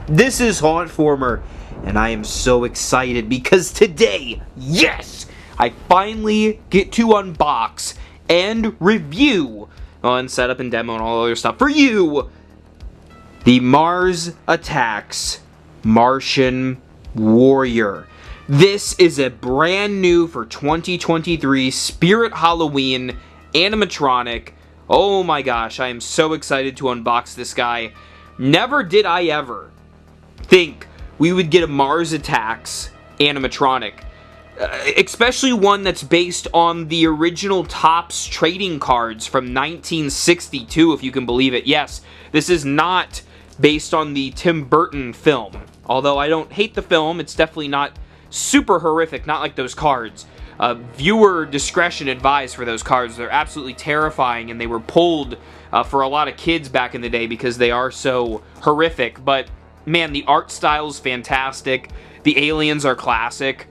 This is hauntformer, and I am so excited because today, yes, I finally get to unbox and review, and setup and demo and all other stuff for you, the Mars Attacks Martian Warrior. This is a brand new for 2023 Spirit Halloween animatronic. Oh my gosh, I am so excited to unbox this guy. Never did I ever think we would get a Mars Attacks animatronic. Especially one that's based on the original Topps trading cards from 1962, if you can believe it. Yes, this is not based on the Tim Burton film. Although I don't hate the film, it's definitely not super horrific, not like those cards. Viewer discretion advised for those cards. They're absolutely terrifying, and they were pulled for a lot of kids back in the day because they are so horrific. But man, the art style's fantastic. The aliens are classic.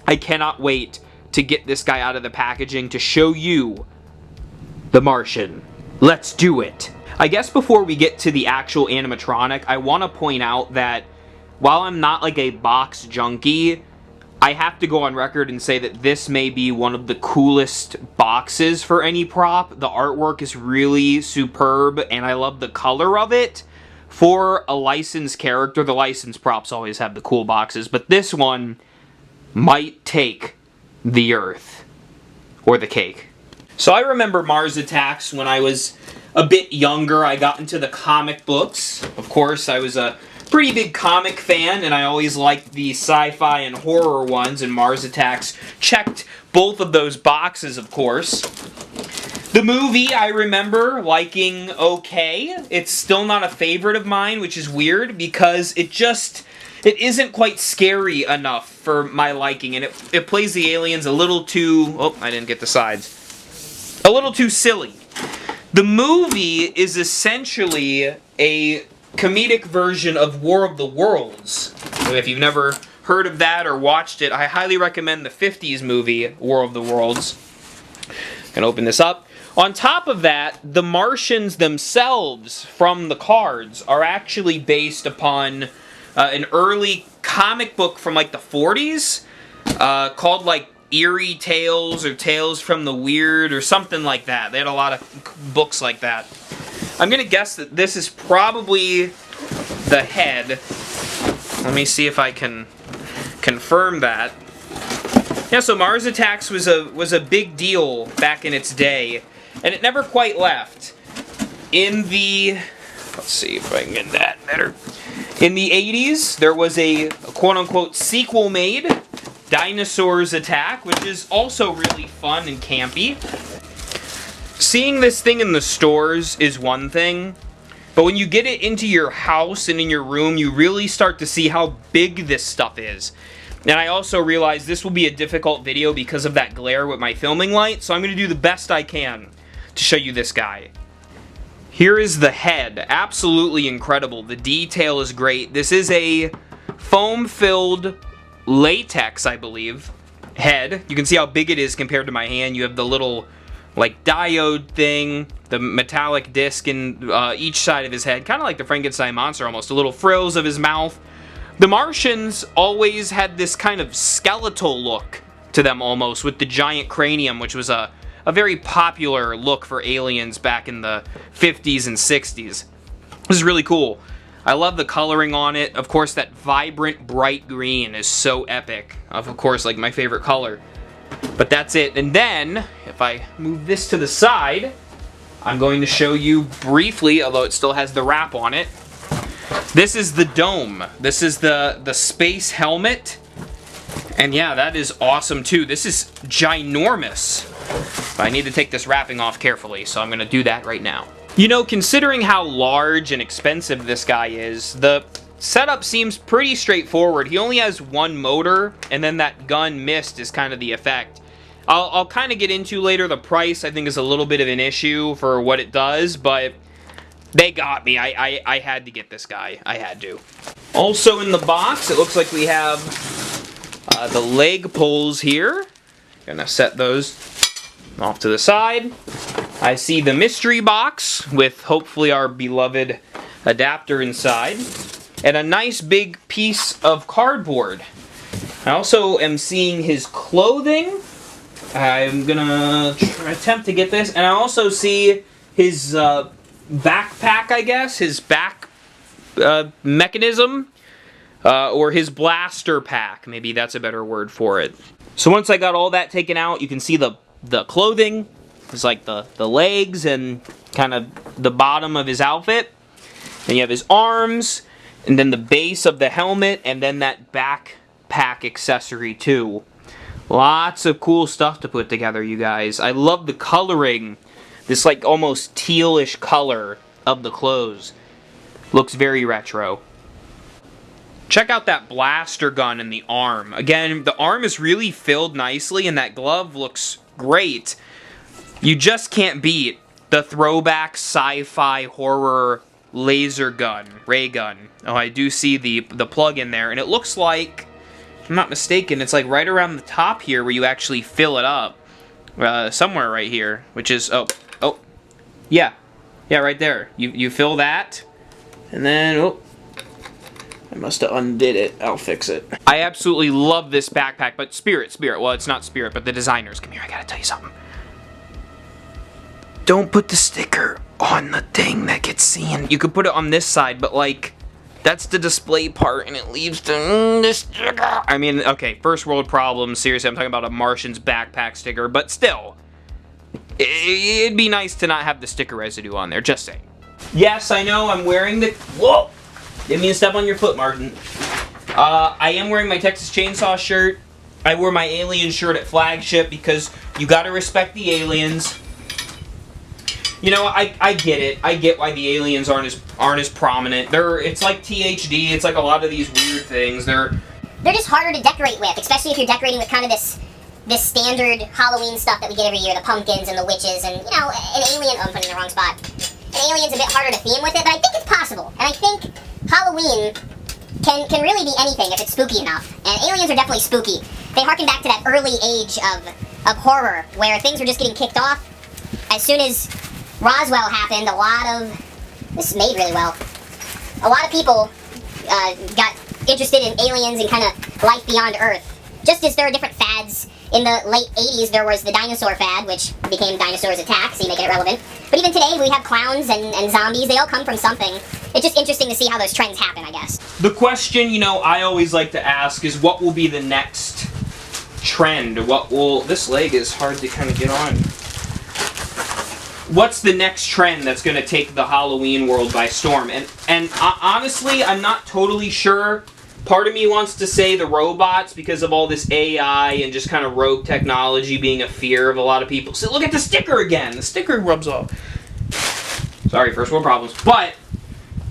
I cannot wait to get this guy out of the packaging to show you the Martian. Let's do it. I guess before we get to the actual animatronic, I want to point out that while I'm not like a box junkie, I have to go on record and say that this may be one of the coolest boxes for any prop. The artwork is really superb, and I love the color of it. For a licensed character, the licensed props always have the cool boxes, but this one might take the earth. Or the cake. So I remember Mars Attacks when I was a bit younger. I got into the comic books. Of course, I was a pretty big comic fan, and I always liked the sci-fi and horror ones, and Mars Attacks checked both of those boxes, of course. The movie, I remember liking okay. It's still not a favorite of mine, which is weird, because it isn't quite scary enough for my liking, and it plays the aliens a little too... Oh, I didn't get the sides. A little too silly. The movie is essentially a comedic version of War of the Worlds. If you've never heard of that or watched it, I highly recommend the 50s movie, War of the Worlds. Gonna open this up. On top of that, the Martians themselves from the cards are actually based upon an early comic book from like the 40s called like Eerie Tales or Tales from the Weird or something like that. They had a lot of books like that. I'm gonna guess that this is probably the head. Let me see if I can confirm that. Yeah, so Mars Attacks was a big deal back in its day, and it never quite left. In the... Let's see if I can get that better. In the 80s, there was a quote-unquote sequel made, Dinosaurs Attack, which is also really fun and campy. Seeing this thing in the stores is one thing, but when you get it into your house and in your room, you really start to see how big this stuff is. And I also realize this will be a difficult video because of that glare with my filming light, so I'm going to do the best I can to show you this guy. Here is the head. Absolutely incredible. The detail is great. This is a foam-filled latex, I believe, head. You can see how big it is compared to my hand. You have the little, like, diode thing, the metallic disc in each side of his head. Kind of like the Frankenstein monster, almost. The little frills of his mouth. The Martians always had this kind of skeletal look to them, almost, with the giant cranium, which was a very popular look for aliens back in the 50s and 60s. This is really cool. I love the coloring on it. Of course, that vibrant, bright green is so epic. Of course, like my favorite color. But that's it. And then, if I move this to the side, I'm going to show you briefly, although it still has the wrap on it. This is the dome. This is the space helmet. And yeah, that is awesome too. This is ginormous. But I need to take this wrapping off carefully, so I'm going to do that right now. You know, considering how large and expensive this guy is, the setup seems pretty straightforward. He only has one motor, and then that gun mist is kind of the effect. I'll kind of get into later the price. I think is a little bit of an issue for what it does, but they got me. I had to get this guy. I had to. Also in the box, it looks like we have the leg pulls here. Gonna set those off to the side. I see the mystery box with hopefully our beloved adapter inside, and a nice big piece of cardboard. I also am seeing his clothing. I'm gonna attempt to get this, and I also see his backpack, I guess, his back mechanism, or his blaster pack. Maybe that's a better word for it. So once I got all that taken out, you can see the clothing. It's like the legs and kind of the bottom of his outfit. Then you have his arms, and then the base of the helmet, and then that backpack accessory too. Lots of cool stuff to put together, you guys. I love the coloring. This like almost tealish color of the clothes. Looks very retro. Check out that blaster gun in the arm. Again, the arm is really filled nicely, and that glove looks great. You just can't beat the throwback sci-fi horror laser gun, ray gun. Oh, I do see the plug in there, and it looks like, if I'm not mistaken, it's like right around the top here where you actually fill it up. Somewhere right here, which is, yeah, right there. You fill that, and then, I must have undid it. I'll fix it. I absolutely love this backpack, but Spirit, well, it's not Spirit, but the designers. Come here, I gotta tell you something. Don't put the sticker on the thing that gets seen. You could put it on this side, but like, that's the display part, and it leaves the sticker. I mean, okay, first world problems. Seriously, I'm talking about a Martian's backpack sticker, but still, it'd be nice to not have the sticker residue on there, just saying. Yes, I know, I'm wearing the, whoa! Didn't mean to step on your foot, Martin. I am wearing my Texas Chainsaw shirt. I wore my Alien shirt at Flagship because you gotta respect the aliens. You know, I get it. I get why the aliens aren't as prominent. It's like THD. It's like a lot of these weird things. They're just harder to decorate with, especially if you're decorating with kind of this standard Halloween stuff that we get every year, the pumpkins and the witches, and you know, an alien. Oh, I'm putting it in the wrong spot. An alien's a bit harder to theme with it, but I think it's possible. And I think Halloween can really be anything if it's spooky enough. And aliens are definitely spooky. They harken back to that early age of horror where things were just getting kicked off. As soon as Roswell happened, this is made really well. A lot of people got interested in aliens and kind of life beyond Earth. Just as there are different fads. In the late 80s, there was the dinosaur fad, which became Dinosaurs Attack, so you make it irrelevant. But even today, we have clowns and zombies. They all come from something. It's just interesting to see how those trends happen, I guess. The question, you know, I always like to ask is what will be the next trend? This leg is hard to kind of get on. What's the next trend that's going to take the Halloween world by storm? And honestly, I'm not totally sure. Part of me wants to say the robots because of all this AI and just kind of rogue technology being a fear of a lot of people. So look at the sticker again. The sticker rubs off. Sorry, first world problems. But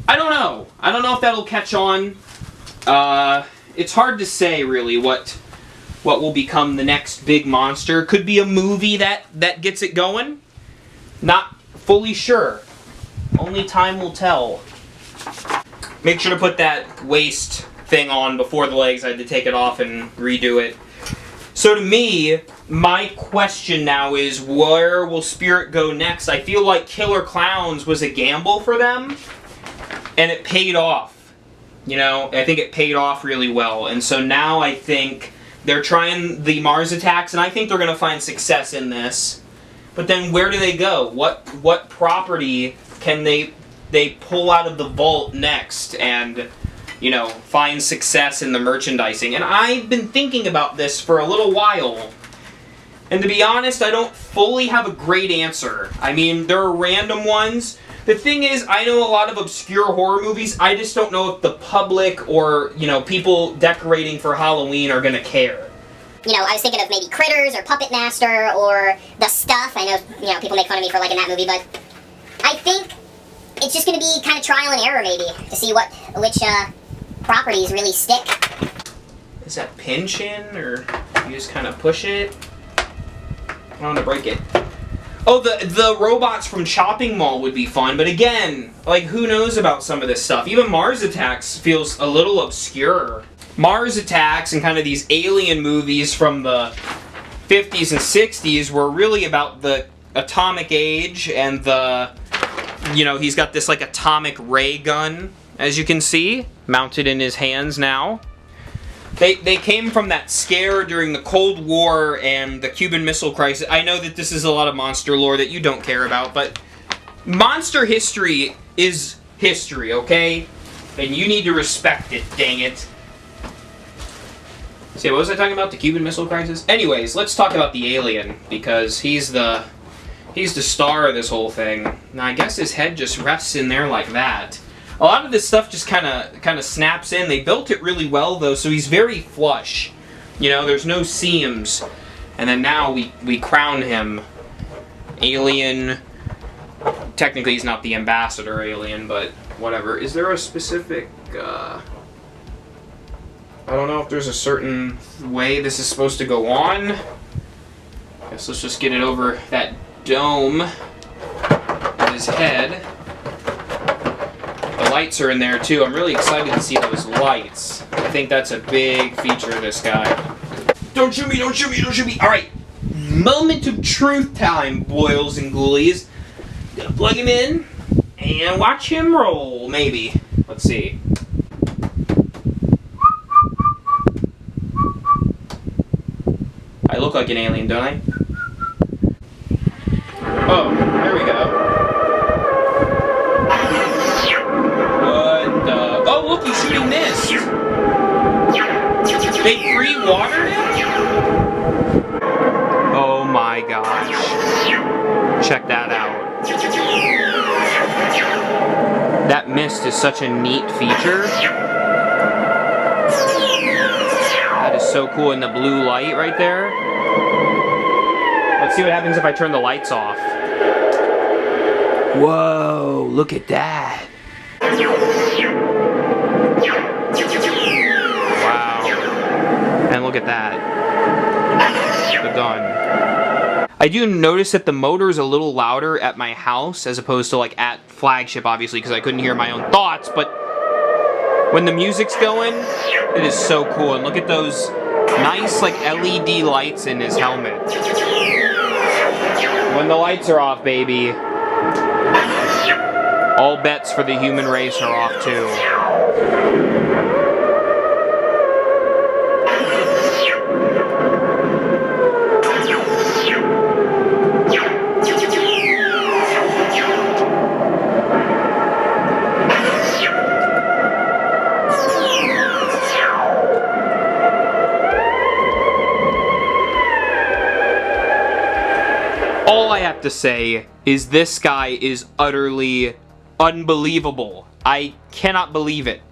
I don't know. I don't know if that'll catch on. It's hard to say really what will become the next big monster. Could be a movie that gets it going. Not fully sure. Only time will tell. Make sure to put that waist thing on before the legs. I had to take it off and redo it. So to me, my question now is, where will Spirit go next? I feel like Killer Clowns was a gamble for them, and it paid off. You know, I think it paid off really well. And so now I think they're trying the Mars Attacks, and I think they're going to find success in this. But then where do they go? What property can they pull out of the vault next and, you know, find success in the merchandising? And I've been thinking about this for a little while. And to be honest, I don't fully have a great answer. I mean, there are random ones. The thing is, I know a lot of obscure horror movies. I just don't know if the public or, you know, people decorating for Halloween are going to care. You know, I was thinking of maybe Critters or Puppet Master or The Stuff. I know, you know, people make fun of me for liking that movie, but I think it's just going to be kind of trial and error maybe to see which properties really stick. Is that pinch in, or you just kind of push it? I don't want to break it. Oh, the robots from Chopping Mall would be fun, but again, like, who knows about some of this stuff? Even Mars Attacks feels a little obscure. Mars Attacks and kind of these alien movies from the 50s and 60s were really about the atomic age and the you know, he's got this like atomic ray gun, as you can see, mounted in his hands now. They came from that scare during the Cold War and the Cuban Missile Crisis. I know that this is a lot of monster lore that you don't care about, but monster history is history, okay? And you need to respect it, dang it. See, what was I talking about? The Cuban Missile Crisis? Anyways, let's talk about the alien, because he's the star of this whole thing. Now, I guess his head just rests in there like that. A lot of this stuff just kind of snaps in. They built it really well, though, so he's very flush. You know, there's no seams. And then now we crown him alien. Technically, he's not the ambassador alien, but whatever. Is there a specific... I don't know if there's a certain way this is supposed to go on. Guess let's just get it over that dome of his head. The lights are in there too. I'm really excited to see those lights. I think that's a big feature of this guy. Don't shoot me, don't shoot me, don't shoot me. Alright, moment of truth time, boils and ghoulies. Gonna plug him in and watch him roll, maybe. Let's see. I look like an alien, don't I? Oh, there we go. What the... Oh, look, he's shooting this! They pre-watered him? Oh my gosh. Check that out. That mist is such a neat feature. That is so cool in the blue light right there. Let's see what happens if I turn the lights off. Whoa, look at that. Wow. And look at that. The gun. I do notice that the motor is a little louder at my house as opposed to like at flagship, obviously, because I couldn't hear my own thoughts, but when the music's going, it is so cool. And look at those nice like LED lights in his helmet. When the lights are off, baby, all bets for the human race are off too. All I have to say is this guy is utterly unbelievable. I cannot believe it.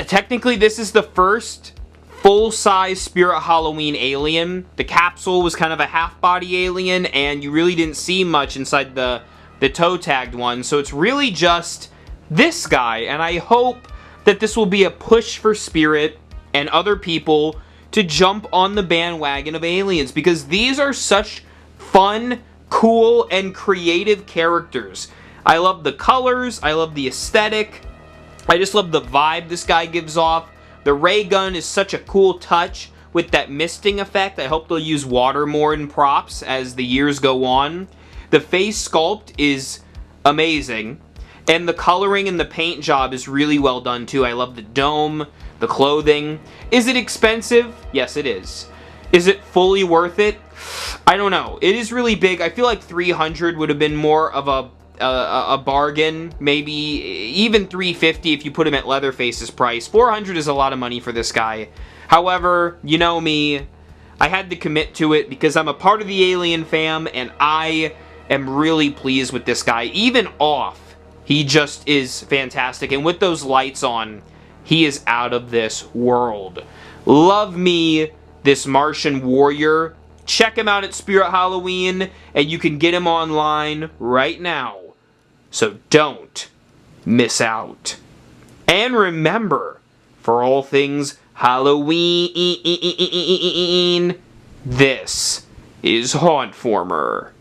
Technically, this is the first full-size Spirit Halloween alien. The capsule was kind of a half-body alien, and you really didn't see much inside the toe-tagged one. So it's really just this guy, and I hope that this will be a push for Spirit and other people to jump on the bandwagon of aliens, because these are such fun, cool, and creative characters. I love the colors, I love the aesthetic, I just love the vibe this guy gives off. The ray gun is such a cool touch with that misting effect. I hope they'll use water more in props as the years go on. The face sculpt is amazing, and the coloring and the paint job is really well done too. I love the dome, the clothing. Is it expensive? Yes, it is. Is it fully worth it? I don't know. It is really big. I feel like $300 would have been more of a bargain. Maybe even $350 if you put him at Leatherface's price. $400 is a lot of money for this guy. However, you know me, I had to commit to it because I'm a part of the Alien fam, and I am really pleased with this guy. Even off, he just is fantastic. And with those lights on, he is out of this world. Love me this Martian Warrior. Check him out at Spirit Halloween, and you can get him online right now. So don't miss out. And remember, for all things Halloween, this is Hauntformer.